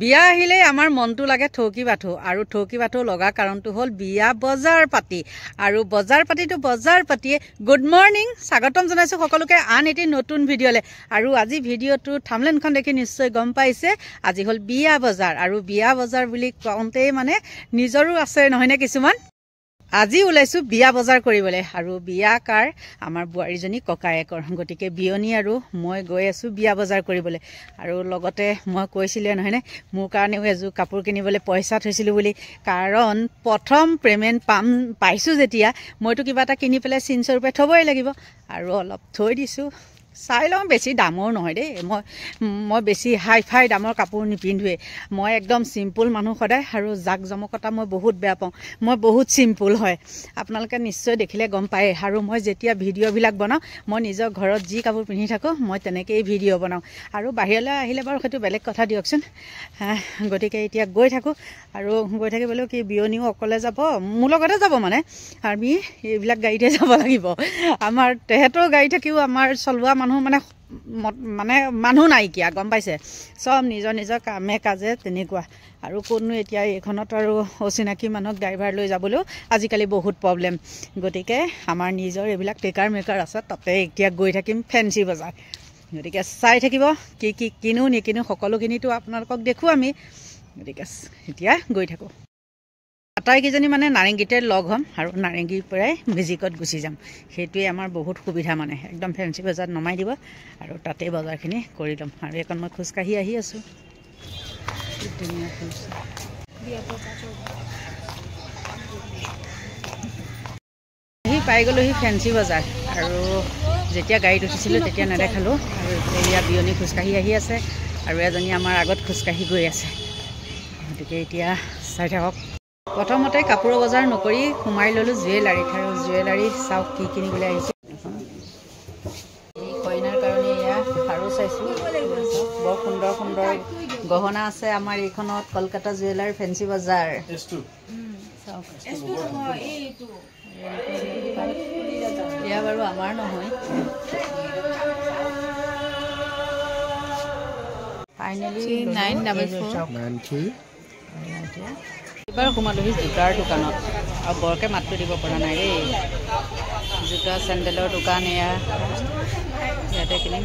বিয়া আহিলে আমাৰ মনটো লাগে থৌকি বাথৌ আৰু থৌকি বাথৌ লগা কাৰণটো হ'ল বিয়া বজাৰ পাতি আৰু বজাৰ পাতিয়ে গুড মৰ্নিং স্বাগতম জনাইছো সকলোকে আন এটি নতুন ভিডিঅ'লে আৰু আজি ভিডিঅ'টো থাম্বনেইলখন দেখি নিশ্চয় গম পাইছে আজি হ'ল বিয়া বজাৰ আৰু বিয়া বজাৰ বুলি কওঁতেই মানে নিজৰো আছে নহয়নে কিছুমান আজি ওলাইছো বিয়া বজাৰ কৰিবলৈ আৰু বিয়া কাৰ আমাৰ বুৱাৰীজনী ককায়েকৰ গতিকে বিয়নী আৰু মই গৈ আছো বিয়া বজাৰ কৰিবলৈ আৰু লগতে মই কৈছিলে নহয়নে মোৰ কাৰণেও এযোৰ কাপোৰ কিনিবলৈ পইচা থৈছিলো বুলি কাৰণ প্ৰথম পেমেন্ট পাইছো যেতিয়া মইতো কিবা এটা কিনি পেলাই চিনস্বৰূপে থবই লাগিব আৰু অলপ থৈ দিছো চাই লওঁ বেছি দামৰ নহয় দেই মই বেছি হাই ফাই দামৰ কাপোৰ নিপিন্ধুৱে মই একদম সিম্পল মানুহ সদায় আৰু জাক জমকতা মই বহুত বেয়া পাওঁ মই বহুত সিম্পল হয় আপোনালোকে নিশ্চয় দেখিলে গম পায় আৰু মই যেতিয়া ভিডিঅ'বিলাক বনাওঁ মই নিজৰ ঘৰত যি কাপোৰ পিন্ধি থাকোঁ মই তেনেকেই ভিডিঅ' বনাওঁ আৰু বাহিৰলৈ আহিলে বাৰু সেইটো বেলেগ কথা দিয়কচোন গতিকে এতিয়া গৈ থাকোঁ আৰু গৈ থাকিবলৈও কি বিয়নীও অকলে যাব মোৰ লগতে যাব মানে আমি এইবিলাক গাড়ীতে যাব লাগিব আমাৰ তেহেঁতৰ গাড়ী থাকিও আমাৰ চলোৱা মানুহ মানে মানুহ নাইকিয়া গম পাইছে সব নিজৰ নিজৰ কামে কাজে তেনেকুৱা আৰু কোনো এতিয়া এইখনত আৰু অচিনাকি মানুহক ড্ৰাইভাৰ লৈ যাবলৈও আজিকালি বহুত প্ৰব্লেম গতিকে আমাৰ নিজৰ এইবিলাক টেকাৰ মেকাৰ আছে তাতে এতিয়া গৈ থাকিম ফেঞ্চি বজাৰ গতিকে চাই থাকিব কি কি কিনো নিকিনো সকলোখিনিতো আপোনালোকক দেখোঁ আমি গতিকে এতিয়া গৈ থাকোঁ আটাইকেইজনী মানে নাৰেংগীতে লগ হ'ম আৰু নাৰেংগীৰ পৰাই মেজিকত গুচি যাম সেইটোৱে আমাৰ বহুত সুবিধা মানে একদম ফেঞ্চি বজাৰত নমাই দিব আৰু তাতে বজাৰখিনি কৰি ল'ম আৰু এখন মই খোজকাঢ়ি আহি আছোঁ পাই গ'লোহি ফেঞ্চি বজাৰ আৰু যেতিয়া গাড়ীত উঠিছিলোঁ তেতিয়া নেদেখালোঁ আৰু এতিয়া বিয়নী খোজকাঢ়ি আহি আছে আৰু এজনী আমাৰ আগত খোজকাঢ়ি গৈ আছে গতিকে এতিয়া চাই থাকক প্ৰথমতে কাপোৰৰ বজাৰ নকৰি সোমাই ল'লোঁ জুৱেলাৰীত আৰু জুৱেলাৰী চাওক কি কিনিবলৈ আহিছোঁ এই কইনাৰ কাৰণে এয়া আৰু চাইছোঁ বৰ সুন্দৰ সুন্দৰ গহনা আছে আমাৰ এইখনত কলকাতা জুৱেলাৰী ফেঞ্চি বজাৰ এয়া বাৰু আমাৰ নহয় ফাইনেলি 944 এবাৰ সোমালোহি জোতাৰ দোকানত আৰু বৰকৈ মাতটো দিব পৰা নাই দেই জোতা চেণ্ডেলৰ দোকান এয়া ইয়াতে কিনিম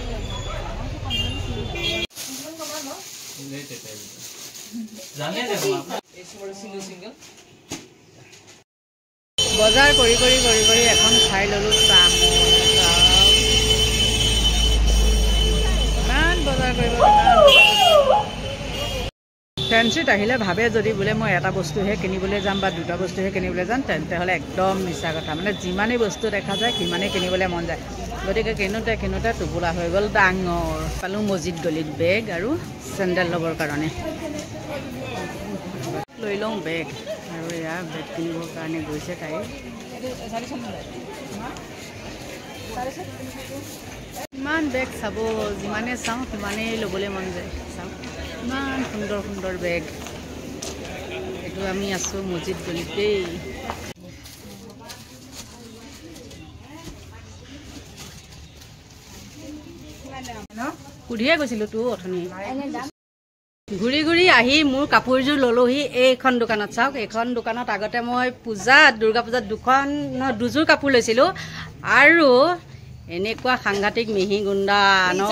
বজাৰ কৰি এখন খাই ল'লোঁ চাম ইমান বজাৰ কৰিব ফেঞ্চিত আহিলে ভাবে যদি বোলে মই এটা বস্তুহে কিনিবলৈ যাম বা দুটা বস্তুহে কিনিবলৈ যাম তেন্তে হ'লে একদম মিছা কথা মানে যিমানেই বস্তু দেখা যায় সিমানেই কিনিবলৈ মন যায় গতিকে কিনোতে টোপোলা হৈ গ'ল ডাঙৰ পালোঁ মছজিদ গলিত বেগ আৰু চেণ্ডেল ল'বৰ কাৰণে লৈ লওঁ বেগ আৰু এয়া বেগ কিনিবৰ কাৰণে গৈছে তাই ইমান বেগ চাব যিমানে চাওঁ সিমানেই ল'বলৈ মন যায় চাওঁ ইমান সুন্দৰ সুন্দৰ বেগ এইটো আমি আছোঁ মছজিদ গলিত দেই সুধিয়ে গৈছিলোঁ তো অথনি ঘূৰি আহি মোৰ কাপোৰযোৰ ল'লোহি এইখন দোকানত চাওক এইখন দোকানত আগতে মই দুৰ্গা পূজাত দুযোৰ কাপোৰ লৈছিলোঁ আৰু এনেকুৱা সাংঘাতিক মিহি গুণ্ডা ন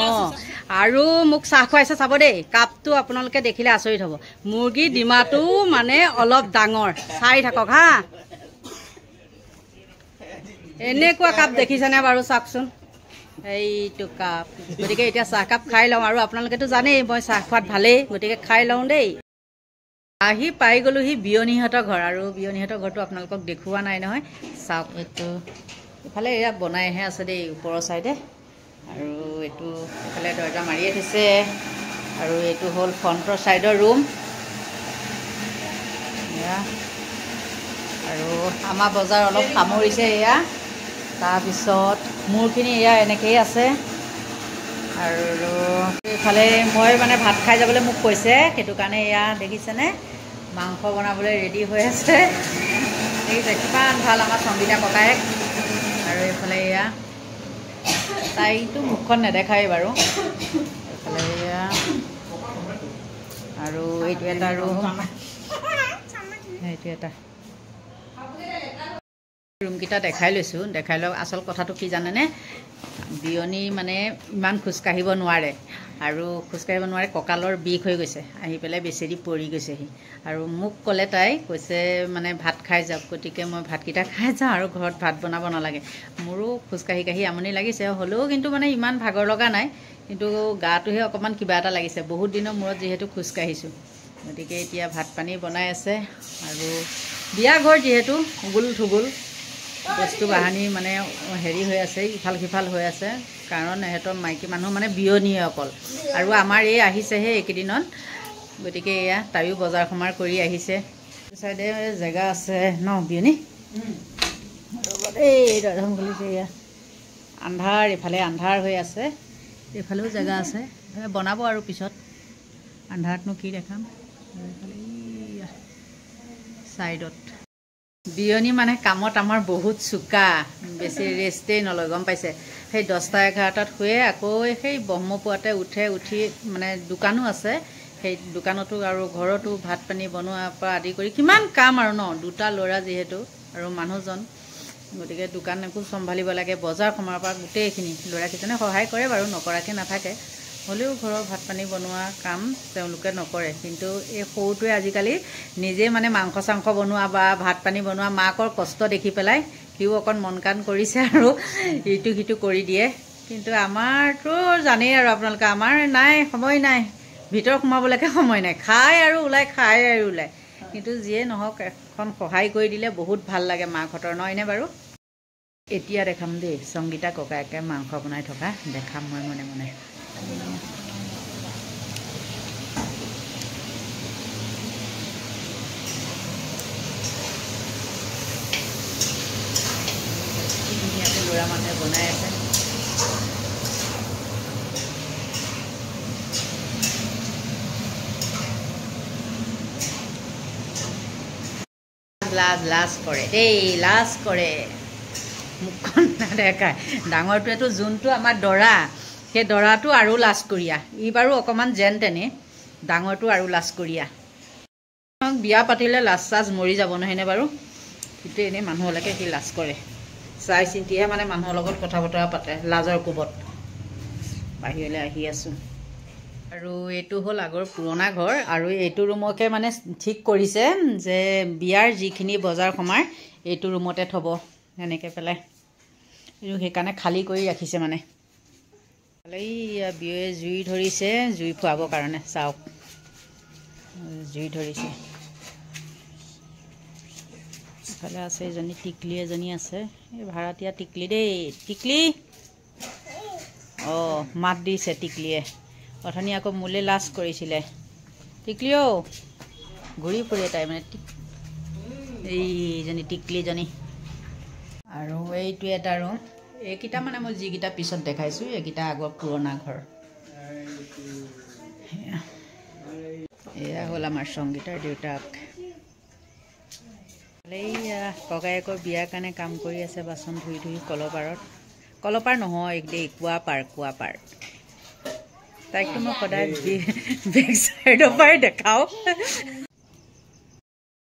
আৰু মোক চাহ খুৱাইছে চাব দেই কাপটো আপোনালোকে দেখিলে আচৰিত হ'ব মুৰ্গী ডিমাটো মানে অলপ ডাঙৰ চাই থাকক হা এনেকুৱা কাপ দেখিছেনে বাৰু চাওকচোন এইটো কাপ গতিকে এতিয়া চাহকাপ খাই লওঁ আৰু আপোনালোকেতো জানেই মই চাহ খোৱাত ভালেই গতিকে খাই লওঁ দেই আহি পাই গ'লোহি বিয়নীহঁতৰ ঘৰ আৰু বিয়নীহঁতৰ ঘৰটো আপোনালোকক দেখুওৱা নাই নহয় চাওক এইটো ইফালে এয়া বনাইহে আছে দেই ওপৰৰ চাইডে আৰু এইটো ইফালে দৰ্জা মাৰিয়ে থৈছে আৰু এইটো হ'ল ফ্ৰণ্টৰ চাইডৰ ৰুম এয়া আৰু আমাৰ বজাৰ অলপ সামৰিছে এয়া তাৰপিছত মোৰখিনি এয়া এনেকৈয়ে আছে আৰু এইফালে মই মানে ভাত খাই যাবলৈ মোক কৈছে সেইটো কাৰণে এয়া দেখিছেনে মাংস বনাবলৈ ৰেডি হৈ আছে দেখিছে কিমান ভাল আমাৰ সংগীতা ককায়েক আৰু এইফালে এয়া তাইতো মুখখন নেদেখাই বাৰু এইফালে এয়া আৰু এইটো এটা ৰুম এইটো এটা ৰুমকেইটা দেখাই লৈছোঁ দেখাই লওক আচল কথাটো কি জানেনে বিয়নী মানে ইমান খোজকাঢ়িব নোৱাৰে আৰু খোজকাঢ়িব নোৱাৰে কঁকালৰ বিষ হৈ গৈছে আহি পেলাই বেচেৰি পৰি গৈছেহি আৰু মোক ক'লে তাই কৈছে মানে ভাত খাই যাওক গতিকে মই ভাতকেইটা খাই যাওঁ আৰু ঘৰত ভাত বনাব নালাগে মোৰো খোজকাঢ়ি কাঢ়ি আমনি লাগিছে হ'লেও কিন্তু মানে ইমান ভাগৰ লগা নাই কিন্তু গাটোহে অকণমান কিবা এটা লাগিছে বহুত দিনৰ মূৰত যিহেতু খোজকাঢ়িছোঁ গতিকে এতিয়া ভাত পানী বনাই আছে আৰু বিয়া ঘৰ যিহেতু উগুল থুগুল বস্তু বাহানি মানে হেৰি হৈ আছে ইফাল সিফাল হৈ আছে কাৰণ এহেঁতৰ মাইকী মানুহ মানে বিয়নীয়ে অকল আৰু আমাৰ এই আহিছেহে এইকেইদিনত গতিকে এয়া তাইও বজাৰ সমাৰ কৰি আহিছে চাইডে জেগা আছে ন বিয়নী এই দৰ্জাখন খুলিছে এয়া আন্ধাৰ এইফালে আন্ধাৰ হৈ আছে এইফালেও জেগা আছে বনাব আৰু পিছত আন্ধাৰতনো কি দেখাম চাইডত বিয়নী মানে কামত আমাৰ বহুত চোকা বেছি ৰেষ্টেই নলয় গম পাইছে সেই 10টা 11টাত শুৱে আকৌ সেই ব্ৰহ্মপুৱাতে উঠি মানে দোকানো আছে সেই দোকানতো আৰু ঘৰতো ভাত পানী বনোৱাৰ পৰা আদি কৰি কিমান কাম আৰু ন দুটা ল'ৰা যিহেতু আৰু মানুহজন গতিকে দোকান একো চম্ভালিব লাগে বজাৰ সমাৰ পৰা গোটেইখিনি ল'ৰাকেইজনে সহায় কৰে বাৰু নকৰাকৈ নাথাকে হ'লেও ঘৰৰ ভাত পানী বনোৱা কাম তেওঁলোকে নকৰে কিন্তু এই সৰুটোৱে আজিকালি নিজে মানে মাংস চাংস বনোৱা বা ভাত পানী বনোৱা মাকৰ কষ্ট দেখি পেলাই সিও অকণ মন কাণ কৰিছে আৰু ইটো সিটো কৰি দিয়ে কিন্তু আমাৰতো জানেই আৰু আপোনালোকে আমাৰ নাই সময় নাই ভিতৰত সোমাবলৈকে সময় নাই খাই আৰু ওলাই কিন্তু যিয়ে নহওক এখন সহায় কৰি দিলে বহুত ভাল লাগে মাকহঁতৰ নহয়নে বাৰু এতিয়া দেখাম দেই সংগীতা ককায়েকে মাংস বনাই থকা দেখাম মই মনে মনে ল'ৰা মানুহে বনাই আছে লাজ কৰে দেই লাজ কৰে মুখখন নেদেখায় ডাঙৰটোৱেতো যোনটো আমাৰ দৰা সেই দৰাটো আৰু লাজ কৰিয়া ই বাৰু অকণমান যেন তেনে ডাঙৰটো আৰু লাজ কৰিয়া বিয়া পাতিলে লাজ চাজ মৰি যাব নহয়নে বাৰু কিন্তু এনেই মানুহলৈকে সি লাজ কৰে চাই চিন্তিহে মানে মানুহৰ লগত কথা বতৰা পাতে লাজৰ কোবত বাহিৰলৈ আহি আছোঁ আৰু এইটো হ'ল আগৰ পুৰণা ঘৰ আৰু এইটো ৰুমকে মানে ঠিক কৰিছে যে বিয়াৰ যিখিনি বজাৰ সমাৰ এইটো ৰুমতে থ'ব এনেকৈ পেলাই এইটো সেইকাৰণে খালী কৰি ৰাখিছে মানে এইয়া বিয়ে জুই ধৰিছে জুই ফুৱাবৰ কাৰণে চাওক জুই ধৰিছে ইফালে আছে এজনী টিকলি এজনী আছে এই ভাড়াতীয়া টিকলি দেই টিকলি অঁ মাত দিছে টিকলিয়ে অথনি আকৌ মোলৈ লাজ কৰিছিলে টিকলি অ' ঘূৰি ফুৰে তাই মানে এইজনী টিকলিজনী আৰু এইটো এটা ৰুম এইকেইটা মানে মই যিকেইটা পিছত দেখাইছোঁ এইকেইটা আগৰ পুৰণা ঘৰ এয়া হ'ল আমাৰ সংগীতাৰ দেউতাক এইয়া ককায়েকৰ বিয়াৰ কাৰণে কাম কৰি আছে বাচন ধুই কলপাৰ নহয় দেই কুৱাপাৰ তাইকতো মই সদায় বেক চাইডৰ পৰাই দেখাওঁ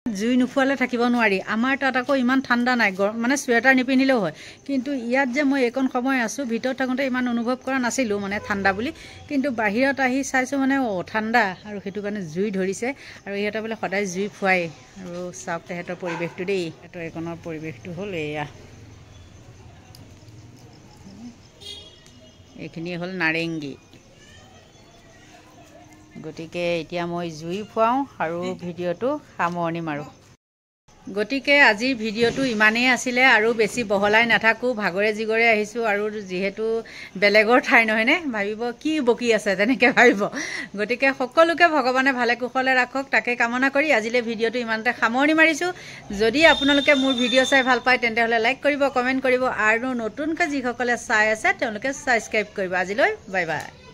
জুই নোখোৱালে থাকিব নোৱাৰি আমাৰ তাত আকৌ ইমান ঠাণ্ডা নাই মানে চুৱেটাৰ নিপিন্ধিলেও হয় কিন্তু ইয়াত যে মই এইকণ সময় আছোঁ ভিতৰত থাকোঁতে ইমান অনুভৱ কৰা নাছিলোঁ মানে ঠাণ্ডা বুলি কিন্তু বাহিৰত আহি চাইছোঁ মানে ঠাণ্ডা আৰু সেইটো কাৰণে জুই ধৰিছে আৰু ইহঁতে বোলে সদায় জুই ফুৱাই আৰু চাওক তেহেঁতৰ পৰিৱেশটো দেই সিহঁতৰ এইকণৰ পৰিৱেশটো হ'ল এয়া এইখিনি হ'ল নাৰেংগী গতিকে এতিয়া মই জুই ফুৱাওঁ আৰু ভিডিঅ'টো সামৰণি মাৰোঁ গতিকে আজিৰ ভিডিঅ'টো ইমানেই আছিলে আৰু বেছি বহলাই নাথাকোঁ ভাগৰে জিগৰে আহিছোঁ আৰু যিহেতু বেলেগৰ ঠাই নহয়নে ভাবিব কি বকি আছে তেনেকৈ ভাবিব গতিকে সকলোকে ভগৱানে ভালে কুশলে ৰাখক তাকে কামনা কৰি আজিলৈ ভিডিঅ'টো ইমানতে সামৰণি মাৰিছোঁ যদি আপোনালোকে মোৰ ভিডিঅ' চাই ভাল পায় তেন্তে হ'লে লাইক কৰিব কমেণ্ট কৰিব আৰু নতুনকৈ যিসকলে চাই আছে তেওঁলোকে ছাবস্ক্ৰাইব কৰিব আজিলৈ বাই বাই